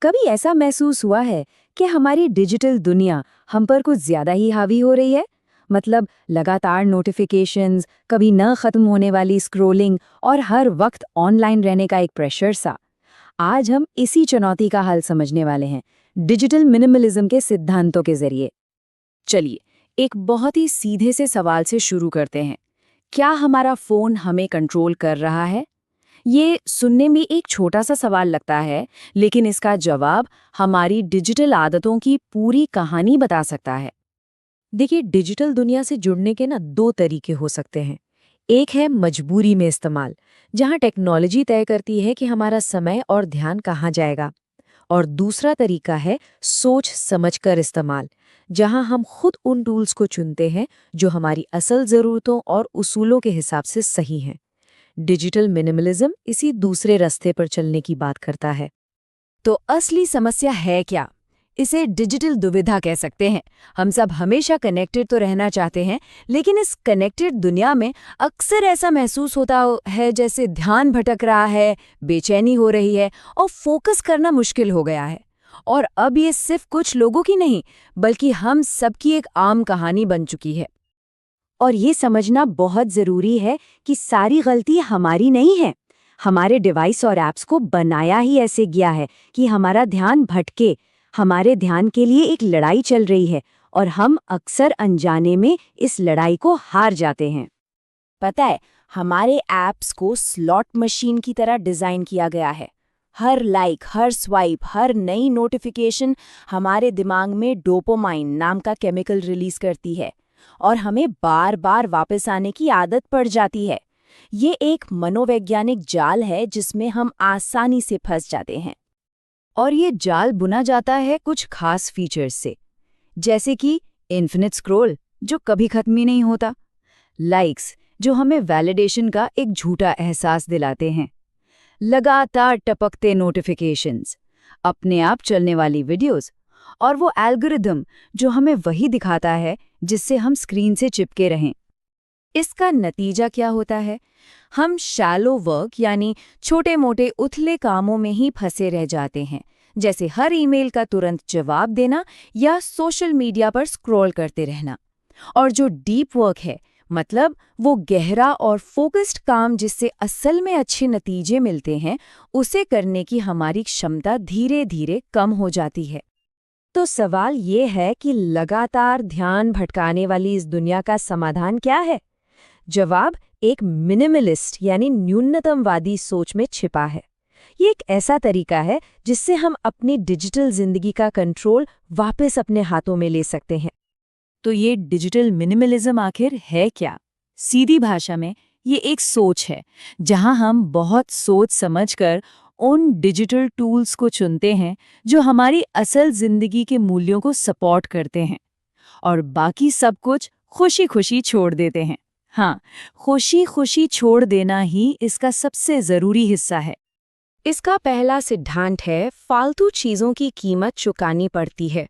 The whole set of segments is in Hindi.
कभी ऐसा महसूस हुआ है कि हमारी डिजिटल दुनिया हम पर कुछ ज्यादा ही हावी हो रही है? मतलब लगातार नोटिफिकेशंस, कभी न खत्म होने वाली स्क्रोलिंग और हर वक्त ऑनलाइन रहने का एक प्रेशर सा। आज हम इसी चुनौती का हल समझने वाले हैं, डिजिटल मिनिमलिज्म के सिद्धांतों के जरिए। चलिए, एक बहुत ही सीधे से सवाल से शुरू करते हैं। क्या हमारा फोन हमें कंट्रोल कर रहा है? ये सुनने में एक छोटा सा सवाल लगता है, लेकिन इसका जवाब हमारी डिजिटल आदतों की पूरी कहानी बता सकता है। देखिए, डिजिटल दुनिया से जुड़ने के दो तरीके हो सकते हैं। एक है मजबूरी में इस्तेमाल, जहां टेक्नोलॉजी तय करती है कि हमारा समय और ध्यान कहाँ जाएगा। और दूसरा तरीका है सोच समझकर इस्तेमाल, जहां हम खुद उन टूल्स को चुनते हैं जो हमारी असल ज़रूरतों और उसूलों के हिसाब से सही हैं। डिजिटल मिनिमलिज्म इसी दूसरे रास्ते पर चलने की बात करता है। तो असली समस्या है क्या? इसे डिजिटल दुविधा कह सकते हैं। हम सब हमेशा कनेक्टेड तो रहना चाहते हैं, लेकिन इस कनेक्टेड दुनिया में अक्सर ऐसा महसूस होता है जैसे ध्यान भटक रहा है, बेचैनी हो रही है और फोकस करना मुश्किल हो गया है। और अब ये सिर्फ कुछ लोगों की नहीं, बल्कि हम सबकी एक आम कहानी बन चुकी है। और ये समझना बहुत ज़रूरी है कि सारी गलती हमारी नहीं है। हमारे डिवाइस और ऐप्स को बनाया ही ऐसे गया है कि हमारा ध्यान भटके। हमारे ध्यान के लिए एक लड़ाई चल रही है और हम अक्सर अनजाने में इस लड़ाई को हार जाते हैं। पता है, हमारे ऐप्स को स्लॉट मशीन की तरह डिज़ाइन किया गया है। हर लाइक, हर स्वाइप, हर नई नोटिफिकेशन हमारे दिमाग में डोपामाइन नाम का केमिकल रिलीज करती है और हमें बार बार वापस आने की आदत पड़ जाती है। ये एक मनोवैज्ञानिक जाल है जिसमें हम आसानी से फंस जाते हैं। और ये जाल बुना जाता है कुछ खास फीचर्स से, जैसे कि इन्फिनिट स्क्रॉल जो कभी खत्म ही नहीं होता, लाइक्स जो हमें वैलिडेशन का एक झूठा एहसास दिलाते हैं, लगातार टपकते नोटिफिकेशंस, अपने आप चलने वाली वीडियोस और वो एल्गोरिदम जो हमें वही दिखाता है जिससे हम स्क्रीन से चिपके रहें। इसका नतीजा क्या होता है? हम शैलो वर्क यानी छोटे-मोटे उथले कामों में ही फंसे रह जाते हैं, जैसे हर ईमेल का तुरंत जवाब देना या सोशल मीडिया पर स्क्रॉल करते रहना। और जो डीप वर्क है, मतलब वो गहरा और फोकस्ड काम जिससे असल में अच्छे नतीजे मिलते हैं, उसे करने की हमारी क्षमता धीरे-धीरे कम हो जाती है। तो सवाल ये है कि लगातार ध्यान भटकाने वाली इस दुनिया का समाधान क्या है? जवाब एक मिनिमलिस्ट यानी न्यूनतमवादी सोच में छिपा है। ये एक ऐसा तरीका है जिससे हम अपनी डिजिटल जिंदगी का कंट्रोल वापस अपने हाथों में ले सकते हैं। तो ये डिजिटल मिनिमलिज्म आखिर है क्या? सीधी भाषा में ये एक सोच है जहां हम बहुत सोच समझकर उन डिजिटल टूल्स को चुनते हैं जो हमारी असल जिंदगी के मूल्यों को सपोर्ट करते हैं और बाकी सब कुछ खुशी-खुशी छोड़ देते हैं। हाँ, खुशी-खुशी छोड़ देना ही इसका सबसे जरूरी हिस्सा है। इसका पहला सिद्धांत है फालतू चीजों की कीमत चुकानी पड़ती है।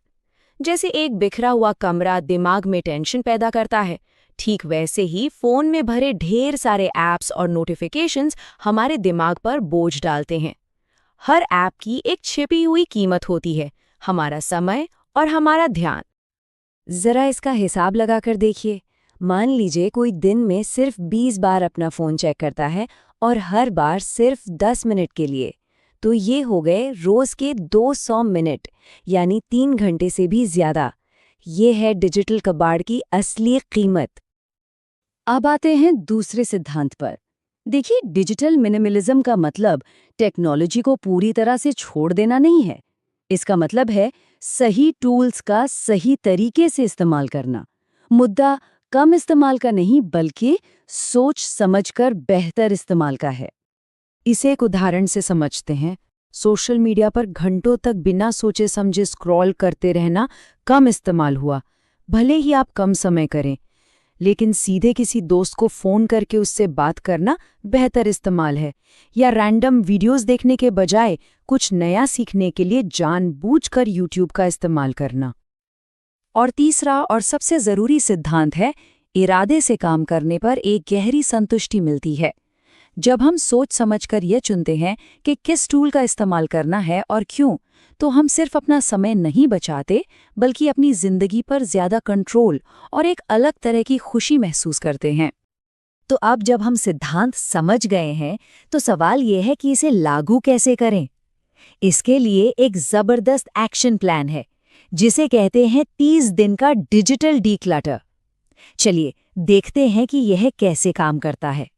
जैसे एक बिखरा हुआ कमरा दिमाग में टेंशन पैदा करता है, ठीक वैसे ही फोन में भरे ढेर सारे ऐप्स और नोटिफिकेशंस हमारे दिमाग पर बोझ डालते हैं। हर ऐप की एक छिपी हुई कीमत होती है, हमारा समय और हमारा ध्यान। जरा इसका हिसाब लगाकर देखिए। मान लीजिए कोई दिन में सिर्फ 20 बार अपना फोन चेक करता है और हर बार सिर्फ 10 मिनट के लिए, तो ये हो गए रोज के 200 मिनट, यानी 3 घंटे से भी ज्यादा। ये है डिजिटल कबाड़ की असली कीमत। अब आते हैं दूसरे सिद्धांत पर। देखिए, डिजिटल मिनिमलिज्म का मतलब टेक्नोलॉजी को पूरी तरह से छोड़ देना नहीं है। इसका मतलब है सही टूल्स का सही तरीके से इस्तेमाल करना। मुद्दा कम इस्तेमाल का नहीं, बल्कि सोच समझकर बेहतर इस्तेमाल का है। इसे एक उदाहरण से समझते हैं। सोशल मीडिया पर घंटों तक बिना सोचे समझे स्क्रॉल करते रहना कम इस्तेमाल हुआ। भले ही आप कम समय करें, लेकिन सीधे किसी दोस्त को फोन करके उससे बात करना बेहतर इस्तेमाल है। या रैंडम वीडियोस देखने के बजाय कुछ नया सीखने के लिए जानबूझकर यूट्यूब का इस्तेमाल करना। और तीसरा और सबसे जरूरी सिद्धांत है, इरादे से काम करने पर एक गहरी संतुष्टि मिलती है। जब हम सोच समझकर यह चुनते हैं कि किस टूल का इस्तेमाल करना है और क्यों, तो हम सिर्फ अपना समय नहीं बचाते, बल्कि अपनी जिंदगी पर ज्यादा कंट्रोल और एक अलग तरह की खुशी महसूस करते हैं। तो अब जब हम सिद्धांत समझ गए हैं, तो सवाल ये है कि इसे लागू कैसे करें। इसके लिए एक जबरदस्त एक्शन प्लान है, जिसे कहते हैं 30 दिन का डिजिटल डीक्लटर। चलिए देखते हैं कि यह कैसे काम करता है।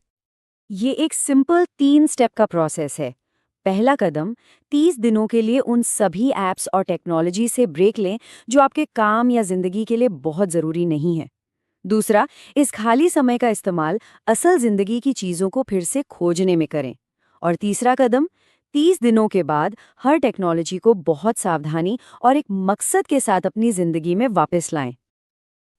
ये एक सिंपल 3 स्टेप का प्रोसेस है। पहला कदम, 30 दिनों के लिए उन सभी ऐप्स और टेक्नोलॉजी से ब्रेक लें जो आपके काम या जिंदगी के लिए बहुत ज़रूरी नहीं है। दूसरा, इस खाली समय का इस्तेमाल असल जिंदगी की चीज़ों को फिर से खोजने में करें। और तीसरा कदम, 30 दिनों के बाद हर टेक्नोलॉजी को बहुत सावधानी और एक मकसद के साथ अपनी जिंदगी में वापस लाएं।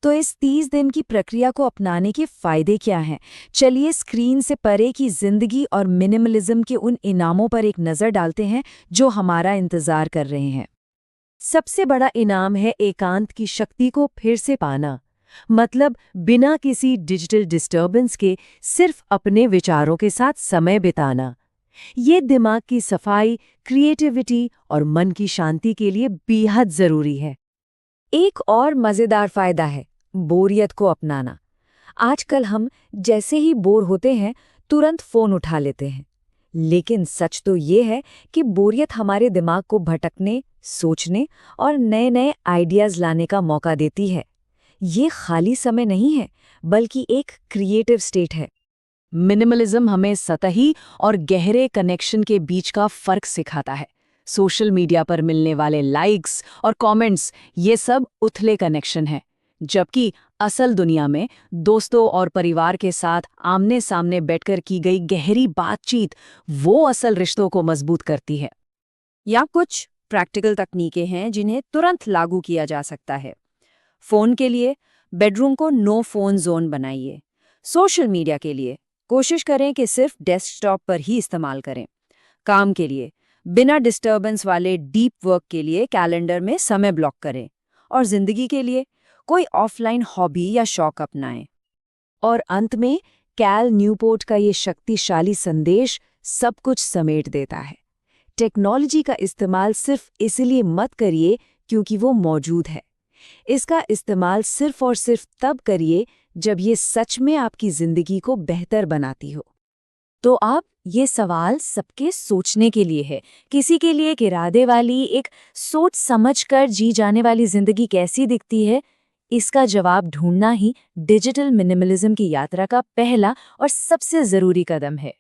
तो इस 30 दिन की प्रक्रिया को अपनाने के फायदे क्या हैं? चलिए स्क्रीन से परे की जिंदगी और मिनिमलिज्म के उन इनामों पर एक नज़र डालते हैं जो हमारा इंतजार कर रहे हैं। सबसे बड़ा इनाम है एकांत की शक्ति को फिर से पाना। मतलब बिना किसी डिजिटल डिस्टर्बेंस के सिर्फ अपने विचारों के साथ समय बिताना। ये दिमाग की सफाई, क्रिएटिविटी और मन की शांति के लिए बेहद जरूरी है। एक और मज़ेदार फायदा है बोरियत को अपनाना। आजकल हम जैसे ही बोर होते हैं तुरंत फ़ोन उठा लेते हैं। लेकिन सच तो ये है कि बोरियत हमारे दिमाग को भटकने, सोचने और नए-नए आइडियाज़ लाने का मौका देती है। ये खाली समय नहीं है, बल्कि एक क्रिएटिव स्टेट है। मिनिमलिज्म हमें सतही और गहरे कनेक्शन के बीच का फ़र्क सिखाता है। सोशल मीडिया पर मिलने वाले लाइक्स और कमेंट्स, ये सब उथले कनेक्शन हैं, जबकि असल दुनिया में दोस्तों और परिवार के साथ आमने सामने बैठकर की गई गहरी बातचीत वो असल रिश्तों को मजबूत करती है। या कुछ प्रैक्टिकल तकनीकें हैं जिन्हें तुरंत लागू किया जा सकता है। फ़ोन के लिए बेडरूम को नो फ़ोन जोन बनाइए। सोशल मीडिया के लिए कोशिश करें कि सिर्फ डेस्कटॉप पर ही इस्तेमाल करें। काम के लिए बिना डिस्टर्बेंस वाले डीप वर्क के लिए कैलेंडर में समय ब्लॉक करें। और जिंदगी के लिए कोई ऑफलाइन हॉबी या शौक अपनाएं। और अंत में कैल न्यूपोर्ट का ये शक्तिशाली संदेश सब कुछ समेट देता है। टेक्नोलॉजी का इस्तेमाल सिर्फ इसलिए मत करिए क्योंकि वो मौजूद है। इसका इस्तेमाल सिर्फ और सिर्फ तब करिए जब ये सच में आपकी जिंदगी को बेहतर बनाती हो। तो अब ये सवाल सबके सोचने के लिए है। किसी के लिए एक इरादे वाली, एक सोच समझकर जी जाने वाली जिंदगी कैसी दिखती है? इसका जवाब ढूंढना ही डिजिटल मिनिमलिज्म की यात्रा का पहला और सबसे जरूरी कदम है।